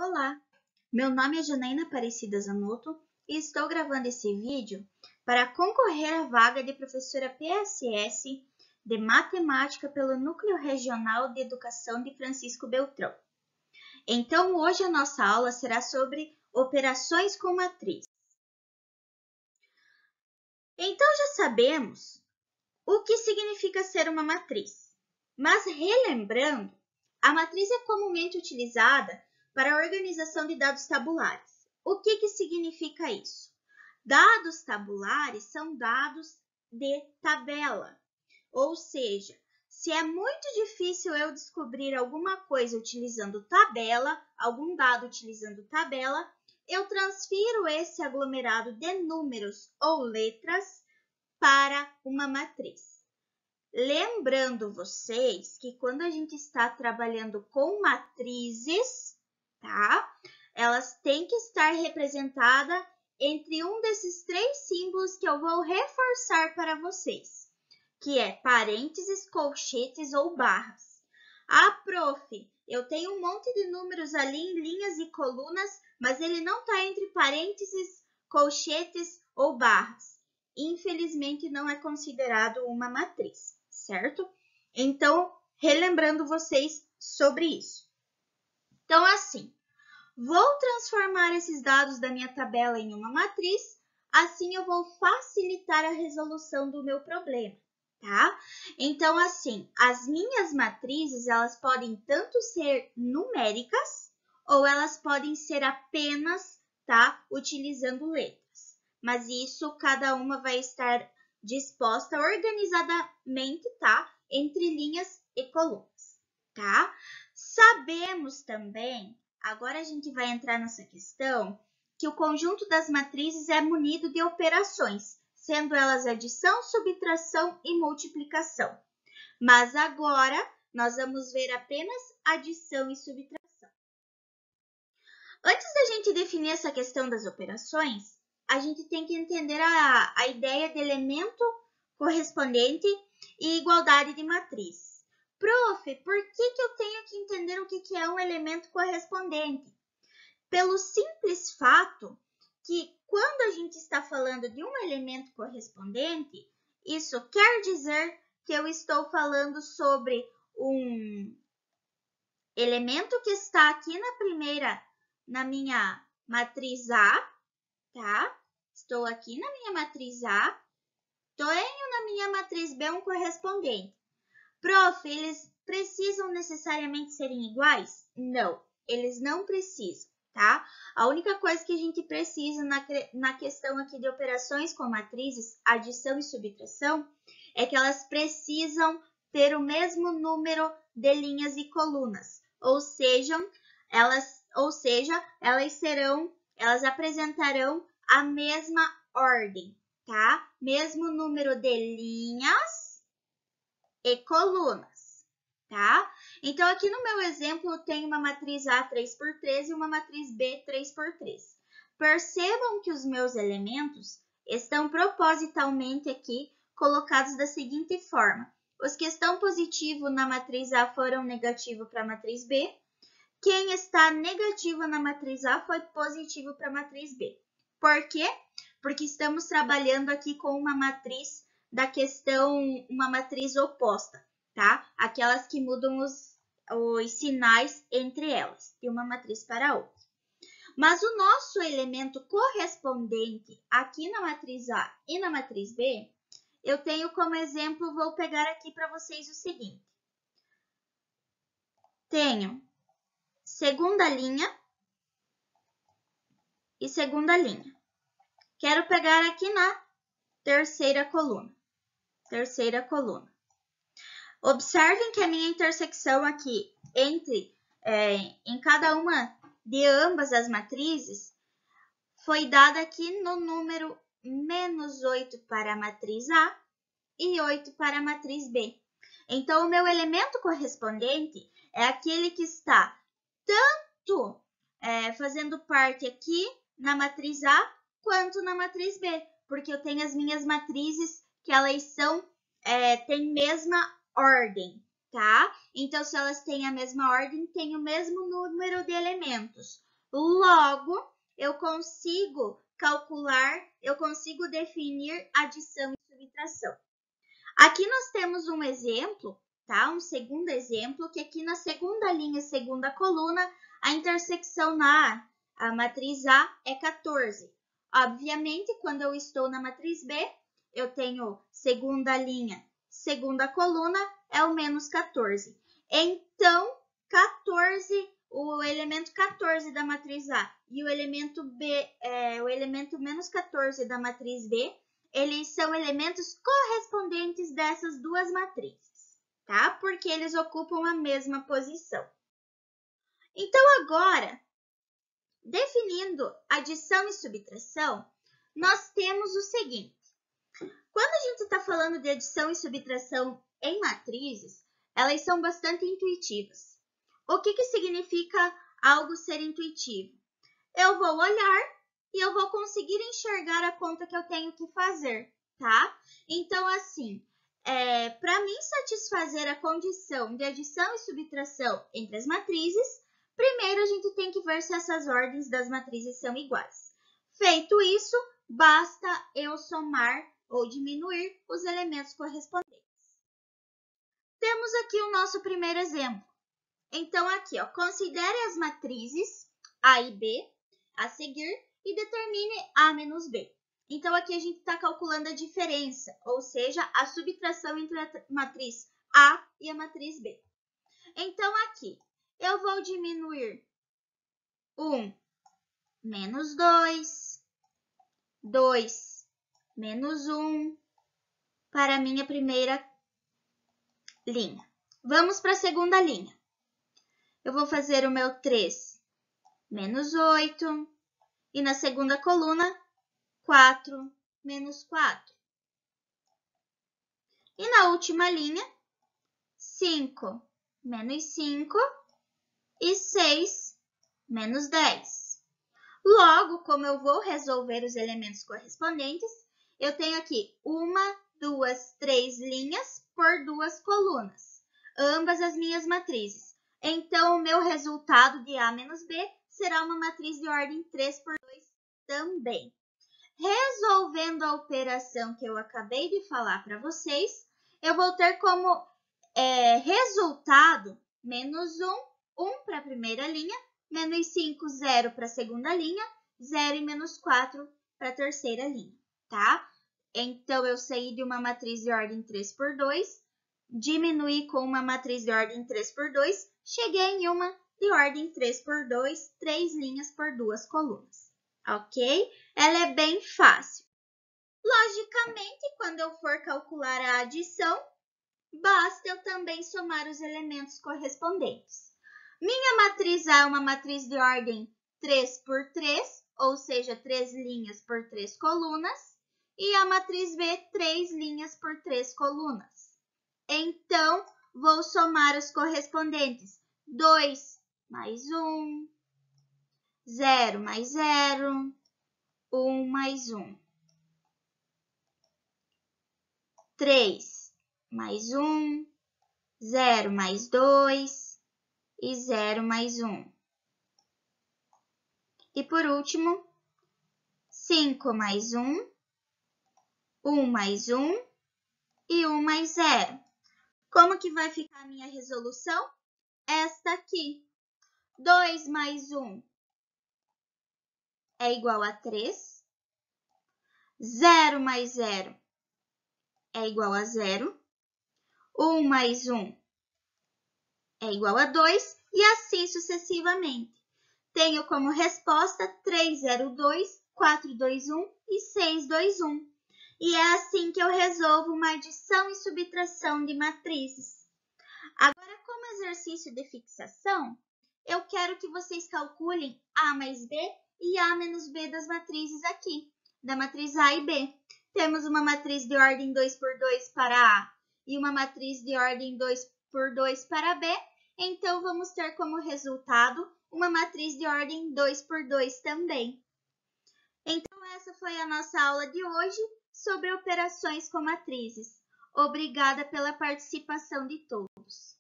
Olá, meu nome é Janaína Aparecida Zanotto e estou gravando esse vídeo para concorrer à vaga de professora PSS de Matemática pelo Núcleo Regional de Educação de Francisco Beltrão. Então, hoje a nossa aula será sobre operações com matriz. Então, já sabemos o que significa ser uma matriz, mas relembrando, a matriz é comumente utilizada para a organização de dados tabulares. O que significa isso? Dados tabulares são dados de tabela, ou seja, se é muito difícil eu descobrir alguma coisa utilizando tabela, algum dado utilizando tabela, eu transfiro esse aglomerado de números ou letras para uma matriz. Lembrando vocês que quando a gente está trabalhando com matrizes, tá? Elas têm que estar representadas entre um desses três símbolos que eu vou reforçar para vocês, que é parênteses, colchetes ou barras. Ah, prof, eu tenho um monte de números ali em linhas e colunas, mas ele não está entre parênteses, colchetes ou barras. Infelizmente, não é considerado uma matriz, certo? Então, relembrando vocês sobre isso. Então, assim, vou transformar esses dados da minha tabela em uma matriz, assim eu vou facilitar a resolução do meu problema, tá? Então, assim, as minhas matrizes, elas podem tanto ser numéricas ou elas podem ser apenas, tá, utilizando letras. Mas isso, cada uma vai estar disposta organizadamente, tá, entre linhas e colunas, tá? Sabemos também, agora a gente vai entrar nessa questão, que o conjunto das matrizes é munido de operações, sendo elas adição, subtração e multiplicação. Mas agora nós vamos ver apenas adição e subtração. Antes da gente definir essa questão das operações, a gente tem que entender a ideia de elemento correspondente e igualdade de matriz. Prof, por que eu tenho que entender o que é um elemento correspondente? Pelo simples fato que quando a gente está falando de um elemento correspondente, isso quer dizer que eu estou falando sobre um elemento que está aqui na minha matriz A, tá? Estou aqui na minha matriz A, tenho na minha matriz B um correspondente. Prof, eles precisam necessariamente serem iguais? Não, eles não precisam, tá? A única coisa que a gente precisa na questão aqui de operações com matrizes, adição e subtração, é que elas precisam ter o mesmo número de linhas e colunas, ou seja, elas apresentarão a mesma ordem, tá? Mesmo número de linhas e colunas, tá? Então, aqui no meu exemplo, eu tenho uma matriz A 3x3 e uma matriz B 3x3. Percebam que os meus elementos estão propositalmente aqui colocados da seguinte forma. Os que estão positivo na matriz A foram negativo para a matriz B. Quem está negativo na matriz A foi positivo para a matriz B. Por quê? Porque estamos trabalhando aqui com uma matriz da questão, uma matriz oposta, tá? Aquelas que mudam os sinais entre elas, de uma matriz para outra. Mas o nosso elemento correspondente aqui na matriz A e na matriz B, eu tenho como exemplo, vou pegar aqui para vocês o seguinte. Tenho segunda linha e segunda linha. Quero pegar aqui na terceira coluna. Terceira coluna. Observem que a minha intersecção aqui em cada uma de ambas as matrizes foi dada aqui no número -8 para a matriz A e 8 para a matriz B. Então, o meu elemento correspondente é aquele que está tanto fazendo parte aqui na matriz A quanto na matriz B, porque eu tenho as minhas matrizes que elas têm mesma ordem, tá? Então, se elas têm a mesma ordem, tem o mesmo número de elementos. Logo, eu consigo calcular, eu consigo definir adição e subtração. Aqui nós temos um exemplo, tá? Um segundo exemplo, que aqui na segunda linha, segunda coluna, a intersecção na a matriz A é 14. Obviamente, quando eu estou na matriz B, eu tenho segunda linha, segunda coluna, é o menos 14. Então, 14, o elemento 14 da matriz A e o elemento B, o elemento menos 14 da matriz B, eles são elementos correspondentes dessas duas matrizes, tá? Porque eles ocupam a mesma posição. Então, agora, definindo adição e subtração, nós temos o seguinte. Quando a gente está falando de adição e subtração em matrizes, elas são bastante intuitivas. O que significa algo ser intuitivo? Eu vou olhar e eu vou conseguir enxergar a conta que eu tenho que fazer, tá? Então, assim, para mim satisfazer a condição de adição e subtração entre as matrizes, primeiro a gente tem que ver se essas ordens das matrizes são iguais. Feito isso, basta eu somar ou diminuir os elementos correspondentes. Temos aqui o nosso primeiro exemplo. Então, aqui, ó, considere as matrizes A e B a seguir e determine A menos B. Então, aqui a gente está calculando a diferença, ou seja, a subtração entre a matriz A e a matriz B. Então, aqui, eu vou diminuir 1 menos 2, 2 menos 1 para a minha primeira linha. Vamos para a segunda linha. Eu vou fazer o meu 3 menos 8 e na segunda coluna, 4 menos 4. E na última linha, 5 menos 5 e 6 menos 10. Logo, como eu vou resolver os elementos correspondentes, eu tenho aqui 1, 2, 3 linhas por 2 colunas, ambas as minhas matrizes. Então, o meu resultado de A menos B será uma matriz de ordem 3 por 2 também. Resolvendo a operação que eu acabei de falar para vocês, eu vou ter como resultado menos 1, 1 para a primeira linha, menos 5, 0 para a segunda linha, 0 e menos 4 para a terceira linha, tá? Então, eu saí de uma matriz de ordem 3 por 2, diminuí com uma matriz de ordem 3 por 2, cheguei em uma de ordem 3 por 2, 3 linhas por 2 colunas, ok? Ela é bem fácil. Logicamente, quando eu for calcular a adição, basta eu também somar os elementos correspondentes. Minha matriz A é uma matriz de ordem 3 por 3, ou seja, 3 linhas por 3 colunas, e a matriz B, 3 linhas por 3 colunas. Então, vou somar os correspondentes. 2 mais 1, 0 mais 0, 1 mais 1. 3 mais 1, 0 mais 2 e 0 mais 1. E por último, 5 mais 1, 1 mais 1 e 1 mais 0. Como que vai ficar a minha resolução? Esta aqui. 2 mais 1 é igual a 3. 0 mais 0 é igual a 0. 1 mais 1 é igual a 2 e assim sucessivamente. Tenho como resposta 302, 421 e 621. E é assim que eu resolvo uma adição e subtração de matrizes. Agora, como exercício de fixação, eu quero que vocês calculem A mais B e A menos B das matrizes aqui, da matriz A e B. Temos uma matriz de ordem 2 por 2 para A e uma matriz de ordem 2 por 2 para B, então vamos ter como resultado uma matriz de ordem 2 por 2 também. Então, essa foi a nossa aula de hoje sobre operações com matrizes. Obrigada pela participação de todos.